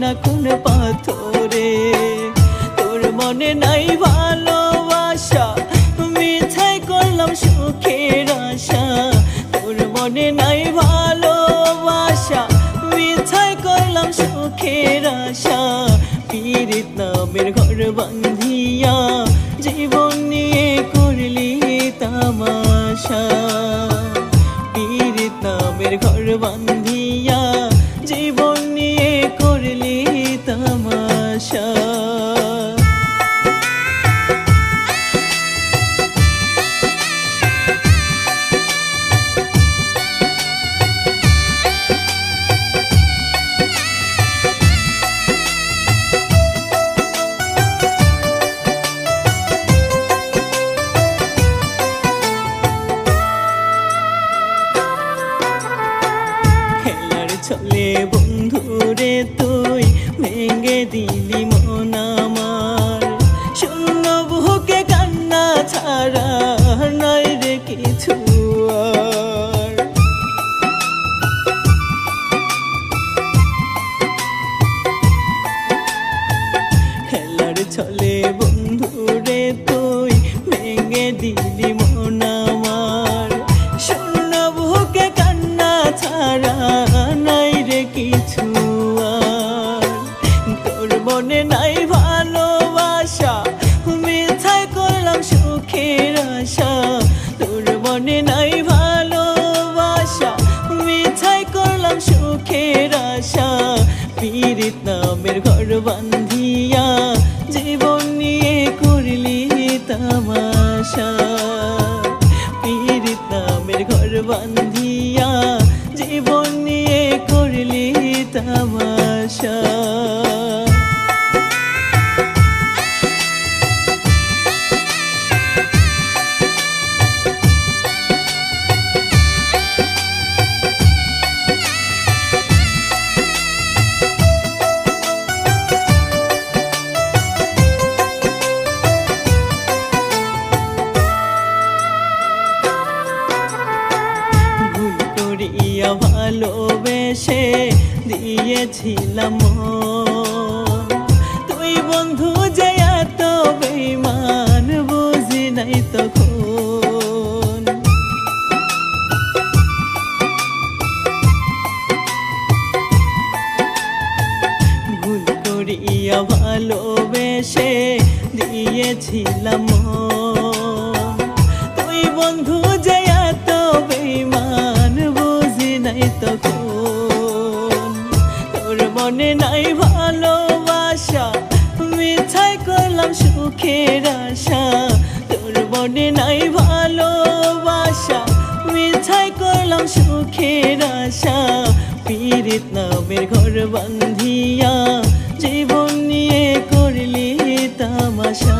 না কোন পাথরে। তোর মনে নাই ভালোবাসা, মিথ্যাই করলাম সুখের আশা। তোর মনে নাই ভালোবাসা, মিথ্যাই করলাম সুখের আশা। পীড়িত নামের ঘর বাঁধিয়া জীবন নিয়ে করলি তামাশা। পীড়িত নামের ঘর বাঁধিয়া জীবন নিয়ে করলি তামাশা। চলে বন্ধুরে তুই ভেঙে দিলি মন আমার। শূন্য বুকে কান্না ছাড়া নাই রে কিছু আর। খেলার ছলে বন্ধুরে তুই ভেঙে দিলি মন আমার। শূন্য বুকে কান্না ছাড়া নাই রে কিছু আর। তোর মনে নাই ভালোবাসা, মিথ্যাই করলাম সুখের আশা। তোর মনে নাই ভালোবাসা, মিথ্যাই করলাম সুখের আশা। পীড়িত নামের ঘর বাঁধিয়া জীবন নিয়ে করলি তামাশা। পীড়িত নামের ঘর বাঁধিয়া জীবন নিয়ে করলি তামাশা। ভালোবেসে দিয়েছিলাম মন, তুই বন্ধু যে এত বেঈমান বুঝি নাই তখন। ভুল করিয়া ভালোবেসে দিয়েছিলাম মন, তুই বন্ধু যে এত বেঈমান বুঝি নাই তখন। তোর মনে নাই ভালোবাসা, মিথ্যাই করলাম সুখের আশা। তোর মনে নাই ভালোবাসা, মিথ্যাই করলাম সুখের আশা। পীড়িত নামের ঘর বাঁধিয়া জীবন নিয়ে করলি তামাশা।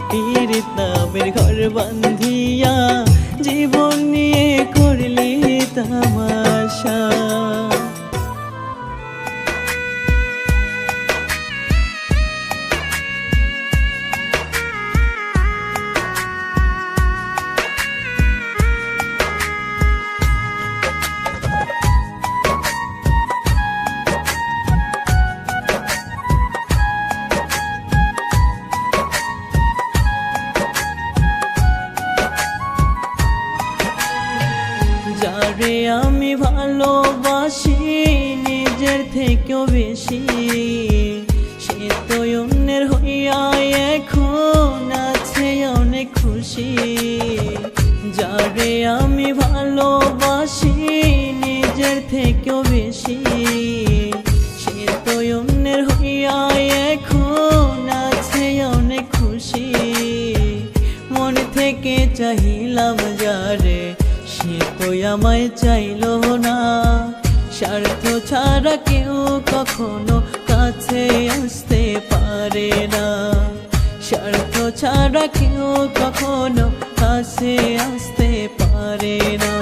পীড়িত নামের ঘর বাঁধিয়া জীবন নিয়ে করলি তামাশা। যারে আমি ভালোবাসি নিজের থেকেও বেশি, সে তো অন্যের হইয়া এখন আছে অনেক খুশি। যারে আমি ভালোবাসি নিজের থেকেও বেশি, সে তো অন্যের হইয়া এখন আছে অনেক খুশি। মন থেকে চাহিলাম যারে, সে তো আমায় চাইল না। স্বার্থ ছাড়া কেউ কখনো কাছে আসতে পারে না। স্বার্থ ছাড়া কেউ কখনো কাছে আসতে পারে না।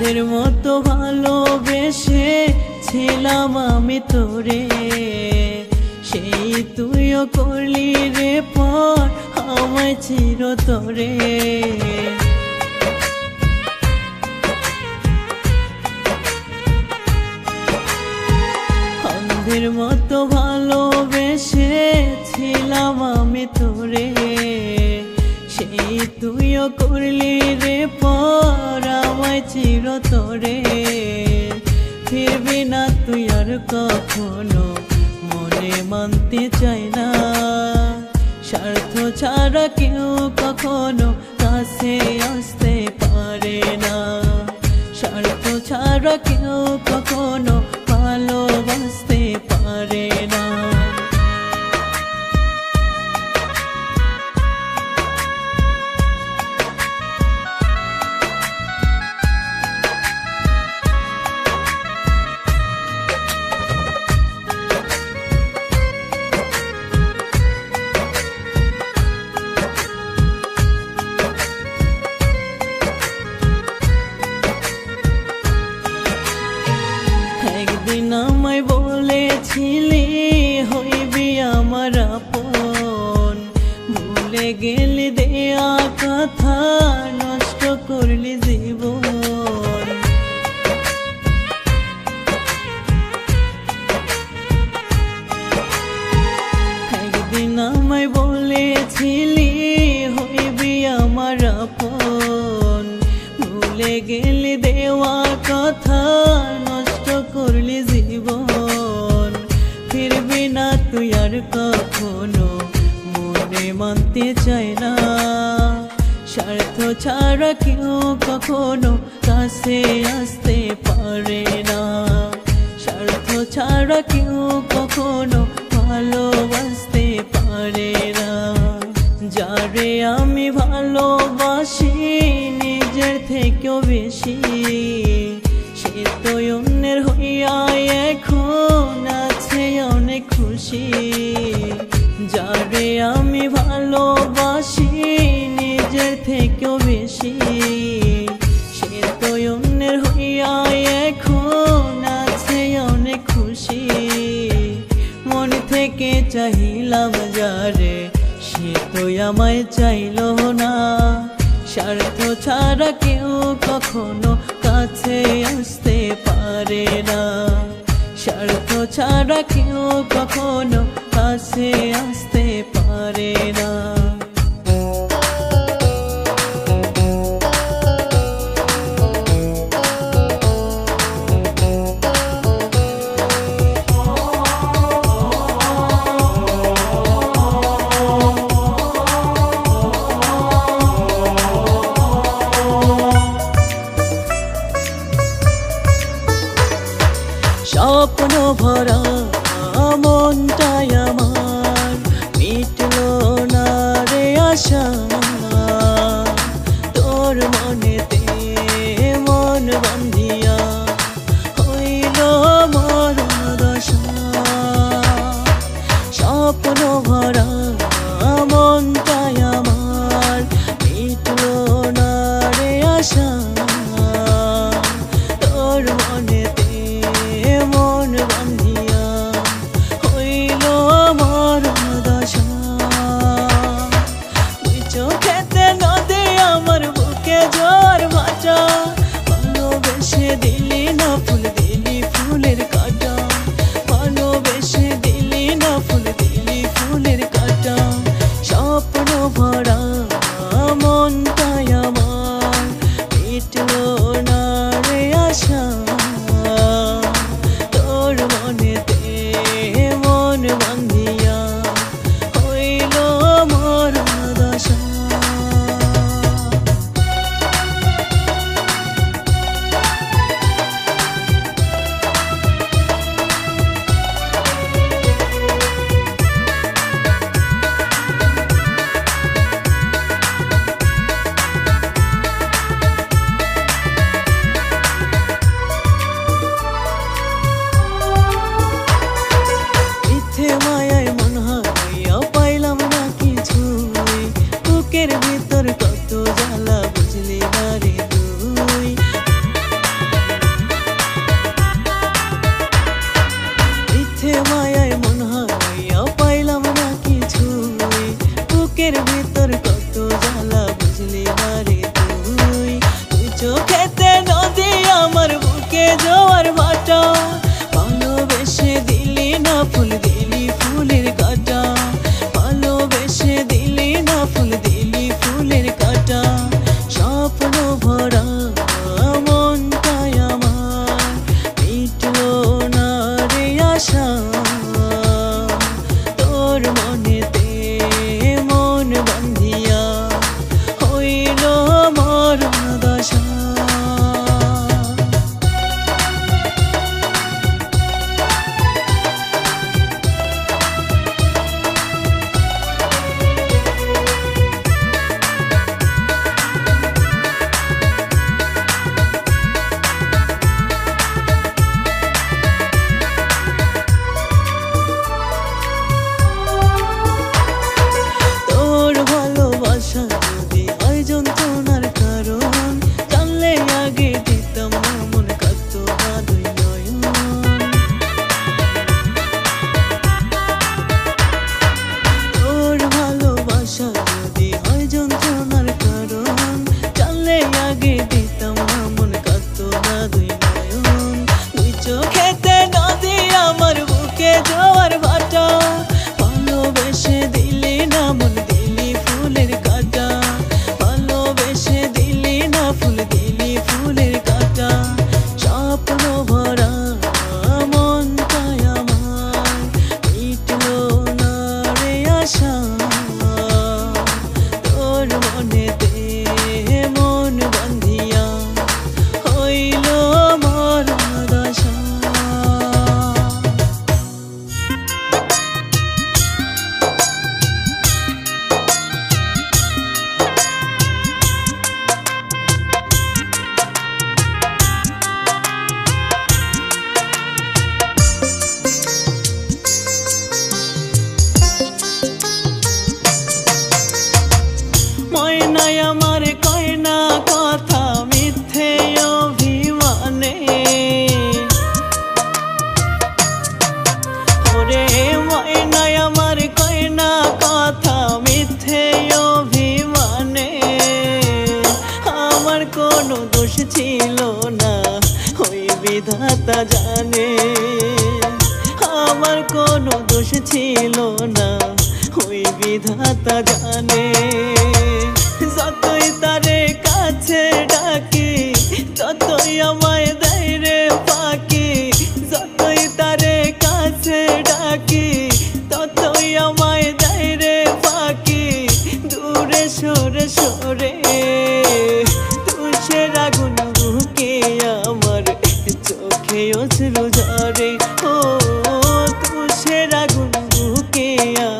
অন্ধের মতো ভালোবেসে ছিলাম আমি তোরে, সেই তুইও করলি রে পর আমায় চিরতরে। অন্ধের মতো ভালোবেসে ছিলাম আমি তোরে, সেই তুইও করলি রে পর আমায় চিরতরে। ফিরবি না তুই আর কখনো, মনে মানতে চাই না, স্বার্থ ছাড়া কেউ কখনো কাছে আসতে পারে না। স্বার্থ ছাড়া কেউ কখনো ভালোবাসতে পারে না। একদিন আমায় বলেছিলি হইবি আমার আপন, ভুলে গেলি দেয়া কথা, নষ্ট করলি জীবন। একদিন আমায় বলেছিলি হইবি আমার আপন, ভুলে গেলি দেওয়া কথা, নষ্ট করলি জীবন। ফিরবি না তুই আর কখনো, মনে মানতে চাই না, স্বার্থ ছাড়া কেউ কখনো কাছে আসতে পারে না। স্বার্থ ছাড়া কেউ কখনো ভালোবাসতে পারে না। যারে আমি ভালোবাসি নিজের থেকেও বেশি, সে তো অন্যের হইয়া এখন আছে অনেক খুশি। যারে আমি ভালোবাসি নিজের থেকেও বেশি, সে তো অন্যের হইয়া এখন আছে অনেক খুশি। মন থেকে চাহিলাম যারে, সে তো আমায় চাইল না। স্বার্থ ছাড়া কেউ কখনো কাছে আসতে পারে না। স্বার্থ ছাড়া কেউ কখনো কাছে আসতে পারে না। স্বপ্ন ভরা মনটাই আমার, মিটলো না রে আশা, তোর মনেতে মন বান্ধিয়া হইল মরণ দশা। স্বপ্ন ভরা মনটাই আমার, মিটলো না রে আশা, তোর মনেতে মন বান্ধিয়া হইল মরণ দশা। তুই চোখেতে নদী আমার বুকে ঝড় ভাটা, ভালোবেসে দিলি না ফুল দিলি ফুলের কাটা, ভালোবেসে দিলি না ফুল দিলি ফুলের কাটা। স্বপ্ন ভরা মনটাই আমার, মিটলো না রে আশা, তোর মনেতে মন বান্ধিয়া হইল মরণ দশা। ময়নায় আমার কয় না কথা মিথ্যে অভিমানে, ওরে ময়নায় আমার কয় না কথা মিথ্যে অভিমানে। আমার কোনো দোষ ছিল না ওই বিধাতা জানে, আমার কোনো দোষ ছিল না ওই বিধাতা জানে। যতই তারে কাছে ডাকি ততই আমায় দেয় রে ফাঁকি, যতই তারে কাছে ডাকি ততই আমায় দেয় রে ফাঁকি। দূরে সরে সরে তুষের আগুন বুকে আমার চোখে অশ্রু ঝরে, ও তুষের আগুন বুকে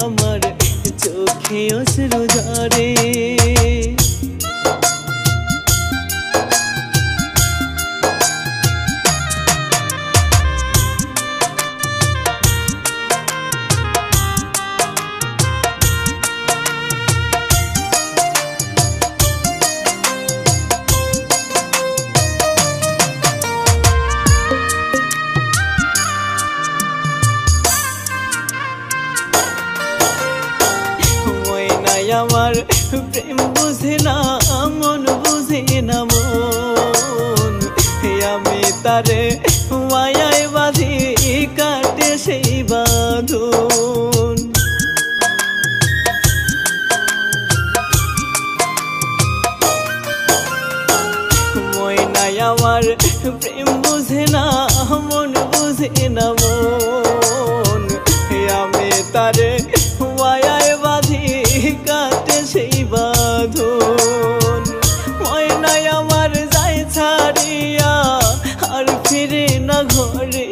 আমার চোখে অশ্রু ঝরে। আমার প্রেম বুঝে না মন বুঝে না মন, আমি তারে মায়ায় বাঁধি কাটে সেই বাঁধন। ময়নায় আমার প্রেম বুঝে না মন বুঝে না মন, আমি তারে মায়ায় বাঁধি কাটে সেই বাঁধন। ময়নায় আমার যায় ছাড়িয়া আর ফিরে না ঘরে,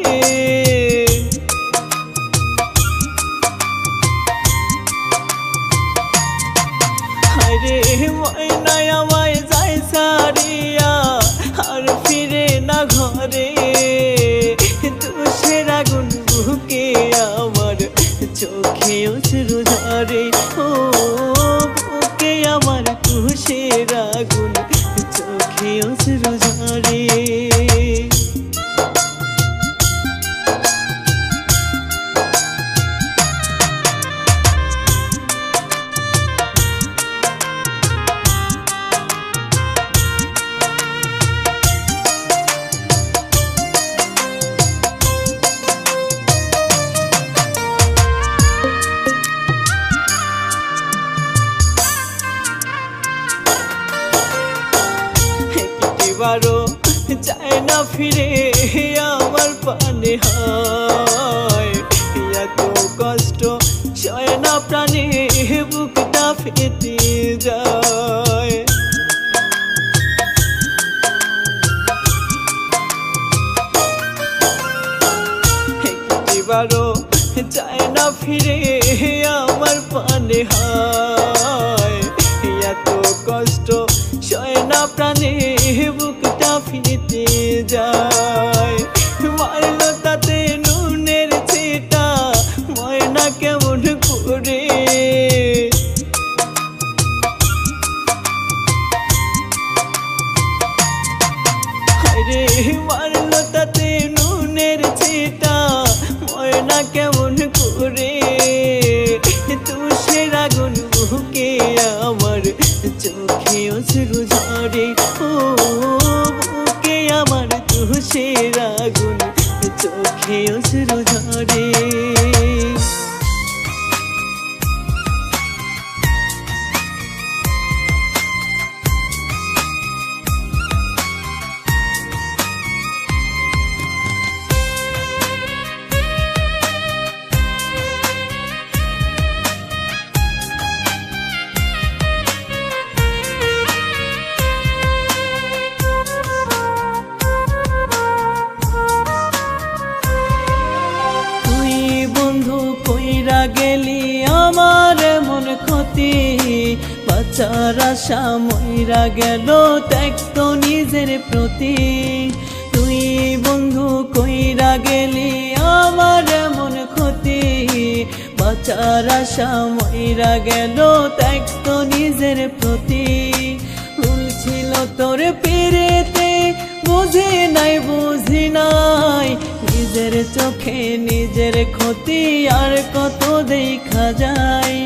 আরে ময়নায় আমায় যায় ছাড়িয়া আর ফিরে না ঘরে। তুষের আগুন বুকে আমার চোখে অশ্রু ঝরে, ও বুকে আমার তুষের আগুন চোখে অশ্রু ঝরে। বারো যায় না ফিরে আমার পানে হয়, এত কষ্ট সয় না প্রাণে বুকটা ফেটে যায়। একটিবারও যায় না ফিরে আমার পানে হয়, এত কষ্ট সয় না প্রাণে বুকটা ফিরতে যায়। মারলো তাতে নুনের ছিটা ময়না কেমন করে, আরে মারলো তাতে নুনের ছিটা ময়না কেমন করে। তুষের আগুন বুকে আমার চোখে অশ্রু ঝরে, ও বুকে আমার তুষের আগুন চোখে অশ্রু ঝরে। গেলি আমার মন ক্ষতি, বাঁচার আশা মইরা গেল ত্যক্ত নিজের প্রতি। তুই বন্ধু কইরা গেলি আমার মন ক্ষতি, বাঁচার আশা মইরা গেল ত্যক্ত নিজের প্রতি। তোর পিড়িতে বুঝি নাই বুঝি নাই নিজের চোখে নিজের ক্ষতি আর কত দেখা যায়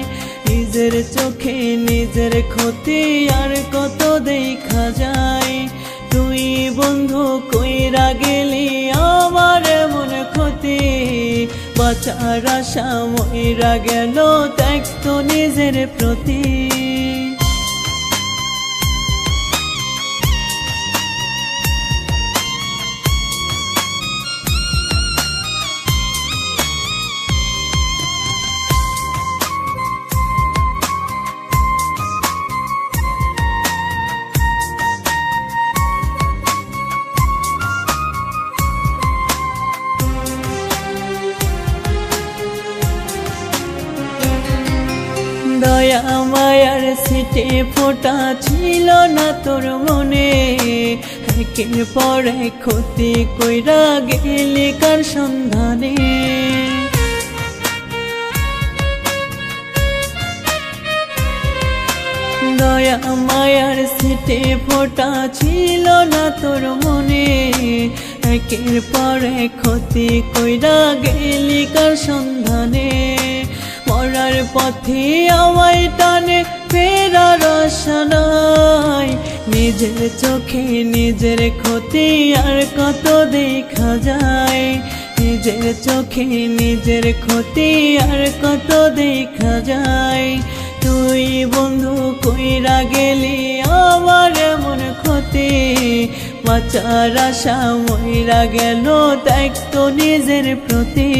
নিজের চোখে নিজের ক্ষতি আর কত দেখা যায় তুই বন্ধু কইরা গেলি আমার এমন ক্ষতি বাঁচার আশা মইরা গেল ত্যাক্ত নিজের প্রতি দয়া মায়ার সিটে ফোটা ছিল না তোর মনে একের পর এক ক্ষতি কইরা গেলি কার সন্ধানে দয়া মায়ার সিটে ফোটা ছিল না তোর মনে একের পর এক ক্ষতি কইরা গেলি কার সন্ধানে মরার পথে আমায় টানে ফেরার আশা নাই নিজের চোখে নিজের ক্ষতি আর কত দেখা যায় নিজের চোখে নিজের ক্ষতি আর কত দেখা যায় তুই বন্ধু কইরা গেলি আমার এমন ক্ষতি বাঁচার আশা মইরা গেল ত্যাক্ত নিজের প্রতি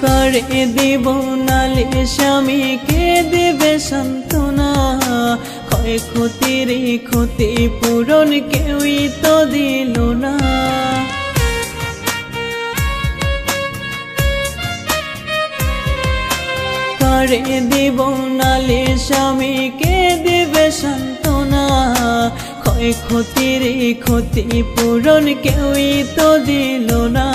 করে দিব নালে স্বামীকে দেবে সান্ত্বনা ক্ষয় ক্ষতির ক্ষতি পূরণ কেউই তো দিল না করে দিব নালে স্বামীকে দেবে সান্ত্বনা ক্ষয় ক্ষতির ক্ষতি পূরণ কেউই তো দিল না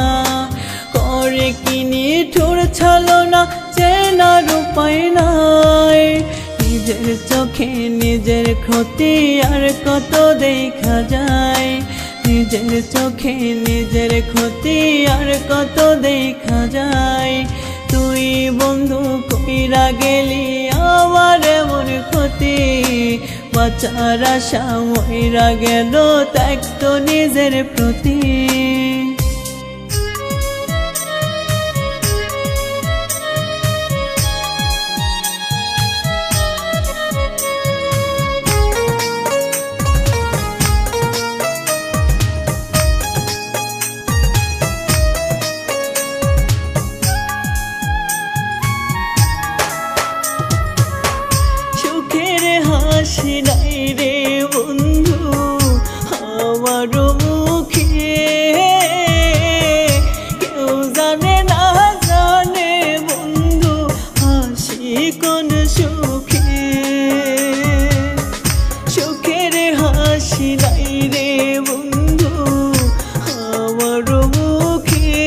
করে কিনি ঠোর ছালো না চেনার উপায় নাই নিজের চোখে নিজের ক্ষতি আর কত দেখা যায় নিজের চোখে নিজের ক্ষতি আর কত দেখা যায় তুই বন্ধু কইরা গেলি আমার এমন ক্ষতি বাঁচার আশা মইরা গেল ত্যাক্ত নিজের প্রতি হাসি নাই রে বন্ধু আমার মুখে কেউ জানে না জানে বন্ধু হাসি কোন সুখে সুখের হাসি নাই রে বন্ধু আমার মুখে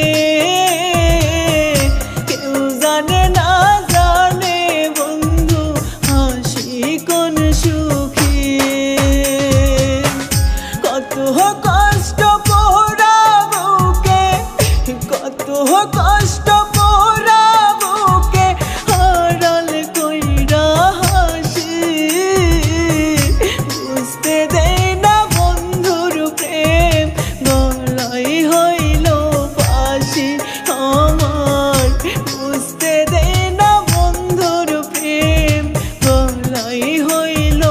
কেউ জানে না জানে বন্ধু হাসি কোন সুখী কত কষ্ট পোড়াবুকে কত কষ্ট পোড়াবুকে হারাল কইরা হাসি বুঝতে দেয় না বন্ধুর প্রেম গলাই হইল ফাঁসি আমার বুঝতে দেয় না বন্ধুর প্রেম গলাই হইল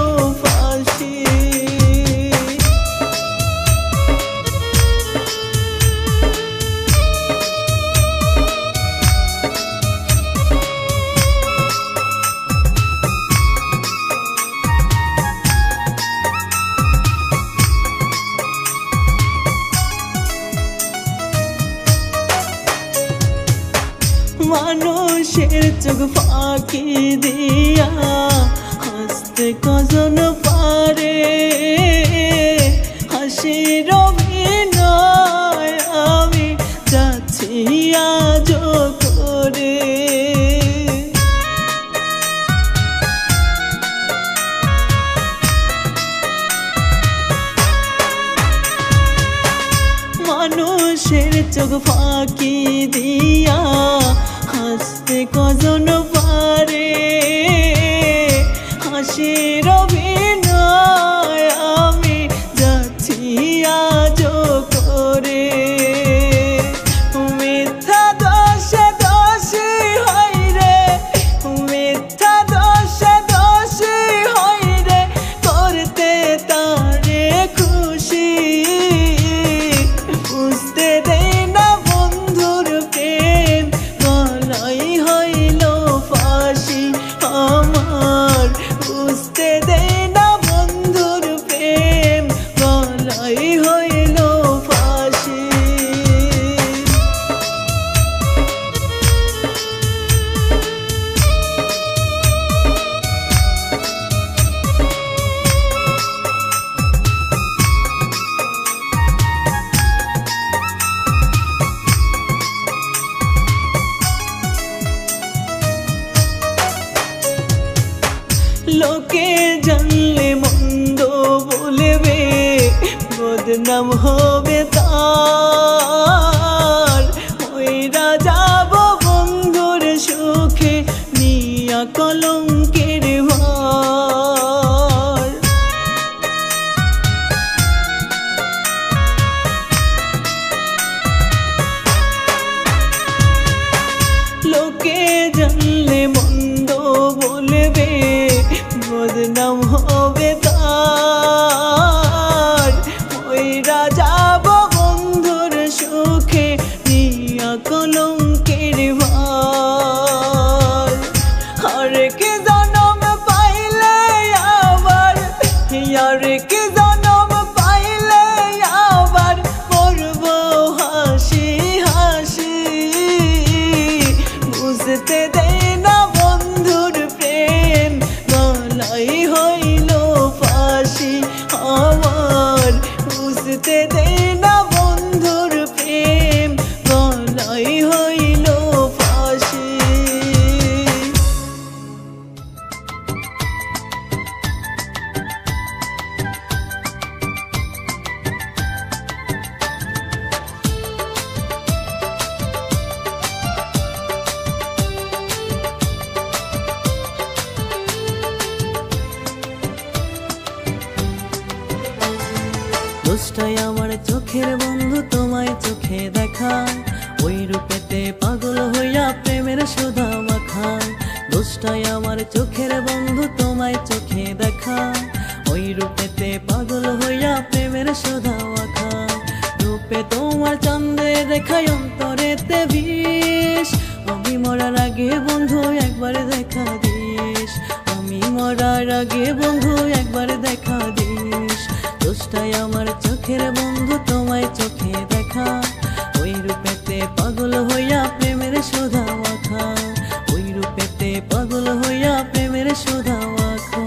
মানুষের চোখ ফাঁকি দিয়া হাসতে কজন পারে, হাসির অভিনয় আমি যাচ্ছি আজ করে। মানুষের চোখ ফাঁকি দিয়া হাসতে কজন পারে, হাসির অভিনয় আমি যাচ্ছি আজ করে। মিথ্যা দোষে দোষী হই রে, মিথ্যা দোষে দোষী হই রে, করতে তারে খুশি। বুঝতে দেই না বন্ধুর প্রেম গলাই হইল ফাঁসি আমার, বুঝতে দেই না বন্ধুর প্রেম গলাই হইল ফাঁসি। লোকে জানলে মন্দ বলবে, বদনাম হবে তার। ওইরা যাব বন্ধুর সুখে নিয়া কলঙ্কের ভার। লোকে জানলে মন্দ বলবে, বদনাম হবে তার। ওইরা যাব বন্ধুর সুখে নিয়া কলঙ্কের ভার। হরেক জনম পাইলে আবার, হরেক জনম পাইলে আবার মরব হাসি হাসি। বুঝতে দেই না বন্ধুর প্রেম গলাই হইল ফাঁসি আমার, বুঝতে দেই না বন্ধুর প্রেম গলাই হইল ফাঁসি। দোষটাই আমার চোখের বন্ধু তোমায় চোখে দেখায়, ওই রূপেতে পাগল হইয়া প্রেমের সুধা মাখায়। দোষটাই আমার চোখের বন্ধু তোমায় চোখে দেখায়, ওই রূপেতে পাগল হইয়া প্রেমের সুধা মাখায়। রূপে তোমার চন্দ্রের রেখায় অন্তরেতে বিষ, আমি মরার আগে বন্ধু একবার দেখা দিস, আমি মরার আগে বন্ধু একবার দেখা দিস। দোষটাই আমার চোখের বন্ধু তোমায় চোখে দেখা, ওই রূপেতে পাগল হইয়া প্রেমের সুধা মাখা, ওই রূপেতে পাগল হইয়া প্রেমের সুধা মাখা।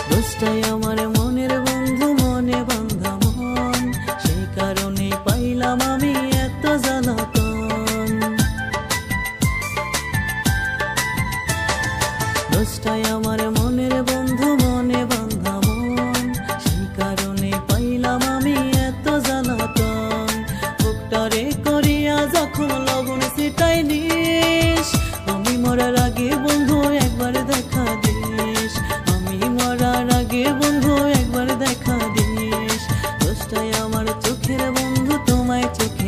দোষটাই আমার মনের বন্ধু মনে বান্ধা মন, সেই কারণে পাইলাম আমি এত জ্বালাতন। দোষটাই আমার মনের বন্ধু মনে বান্ধা মন, সেই কারণে পাইলাম আমি এত জ্বালাতন। বুকটারে করিয়া যখন লবণ ছিটাই নিস, আমি মরার আগে বন্ধু একবার দেখা দিস, আমি মরার আগে বন্ধু একবার দেখা দিস। দোষটাই আমার চোখের বন্ধু তোমায় চোখে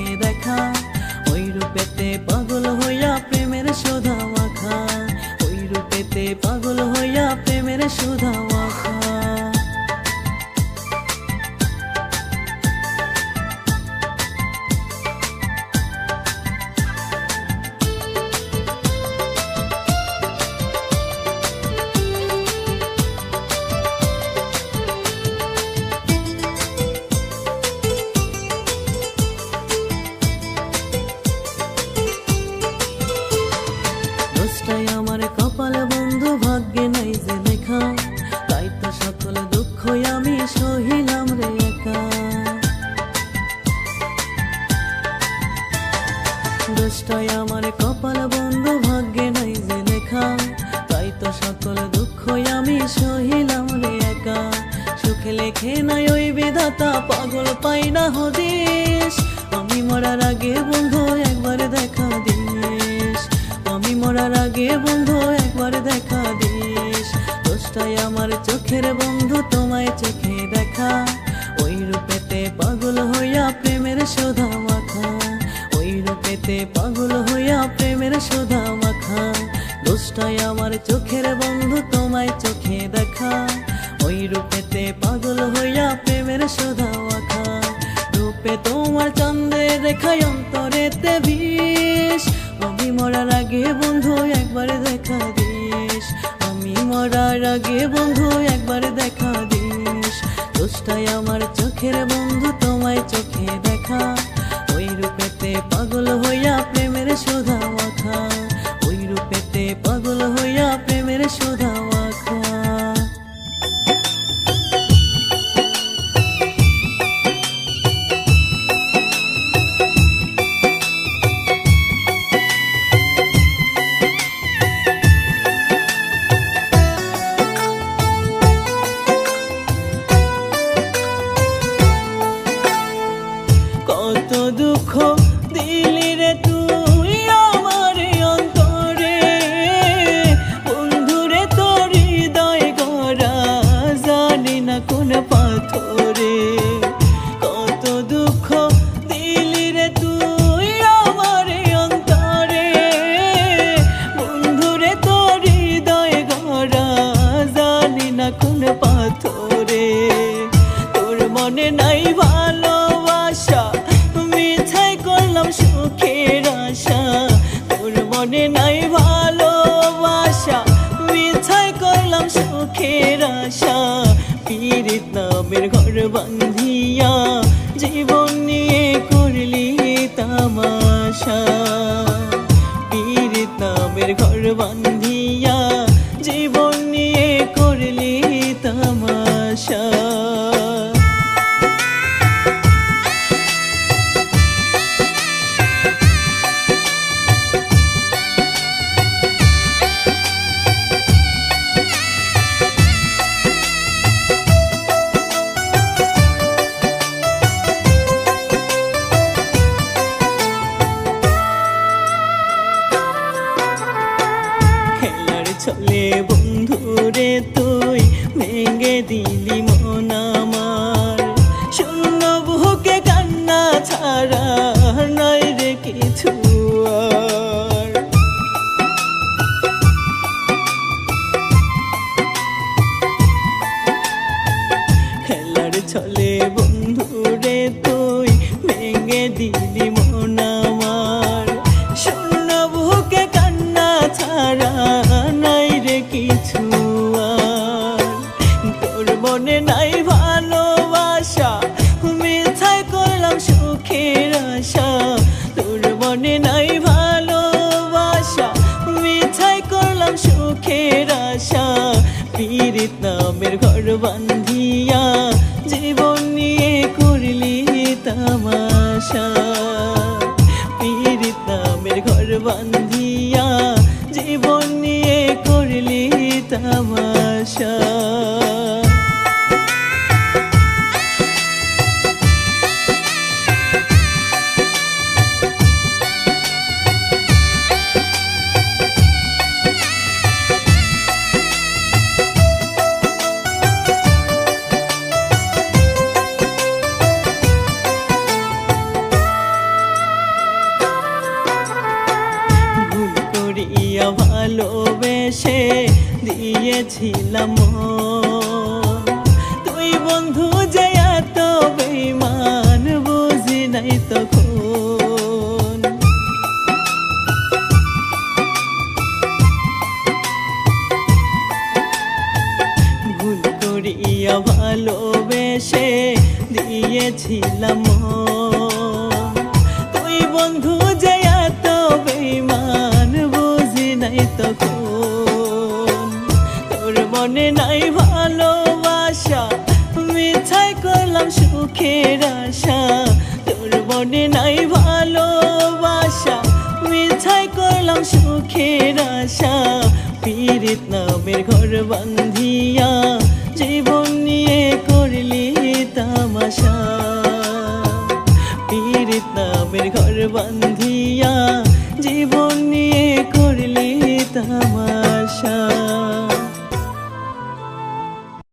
দোষটাই আমার কপাল বন্ধু, ভাগ্যে নাই যে লেখা, তাই তো সকল দুঃখই আমি সহিলাম রে একা। সুখে লেখে নাই ওই বিধাতা, পাগল পাই না হদিস, আমি মরার আগে বন্ধু একবার দেখা দিস, আমি মরার আগে বন্ধু একবার দেখা দিস। দোষটাই আমার চোখের বন্ধু, তোমায় চোখে দেখা, ওই রূপেতে পাগল হইয়া প্রেমের সুধা মাখা, ওই রূপেতে পাগল হইয়া প্রেমের সুধা মাখা। দোষটাই আমার চোখের বন্ধু, তোমায় চোখে দেখা, ওই রূপেতে পাগল হইয়া প্রেমের সুধা মাখা। রূপে তোমার চন্দ্রের রেখায় অন্তরেতে বিষ, আমি মরার আগে বন্ধু একবার দেখা দিস, আমি মরার আগে বন্ধু একবার দেখা দিস। দোষটাই আমার চোখের বন্ধু, তোমায় চোখে দেখা, ওই রূপেতে পাগল হইয়া প্রেমের সুধা মাখা, ওই রূপেতে পাগল হইয়া প্রেমের সুধা মাখা। কত দুঃখ দিলি রে তুই আমার অন্তরে, বন্ধুরে তোর হৃদয় গড়া জানি না কোন পাথরে। কত দুঃখ দিলি রে তুই আমার অন্তরে, বন্ধুরে তোর হৃদয় গড়া জানি না কোন পাথরে। তোর মনে নাই ভালোবাসা, মিথাই করলাম সুখের আশা, তোর মনে নাই ভালোবাসা, মিথাই করলাম সুখের আশা। পীড়িত নামের ঘর বাঁধিয়া জীবন নিয়ে করলি তামাশা, পীড়িত নামের ঘর বাঁধিয়া জীবন নিয়ে করলি তামাশা। চলে বন্ধুরে তুই ভেঙে দিলি মন আমার, শূন্য বুকে কান্না ছাড়া নাই রে কিছু আর। খেলার ছলে বন্ধুরে তুই ভেঙে দিলি মন আমার, শূন্য বুকে কান্না ছাড়া নাই রে কিছু আর। তোর মনে নাই ভালোবাসা, মিথাই করলাম সুখের আশা, তোর মনে নাই ভালোবাসা, মিথাই করলাম সুখের আশা। পীড়িত নামের ঘর বাঁধিয়া জীবন নিয়ে করলি তামাশা, পীড়িত নামের ঘর বাঁধিয়া জীবন নিয়ে করলি তামাশা। ভালোবেসে দিয়েছিলাম তুই বন্ধু যে এত বেঈমান, বুঝি নাই তখন। ভুল করিয়া ভালোবেসে দিয়েছিলাম তুই বন্ধু যে এত বেঈমান, বুঝি নাই তখন। তোর মনে নাই ভালোবাসা, মিথাই করলাম সুখের আশা, তোর মনে নাই ভালোবাসা, সুখের আশা পীড়িত নামের ঘর বান্ধিয়া জীবন নিয়ে করলি তামাশা পীড়িত নামের ঘর বান্ধিয়া জীবন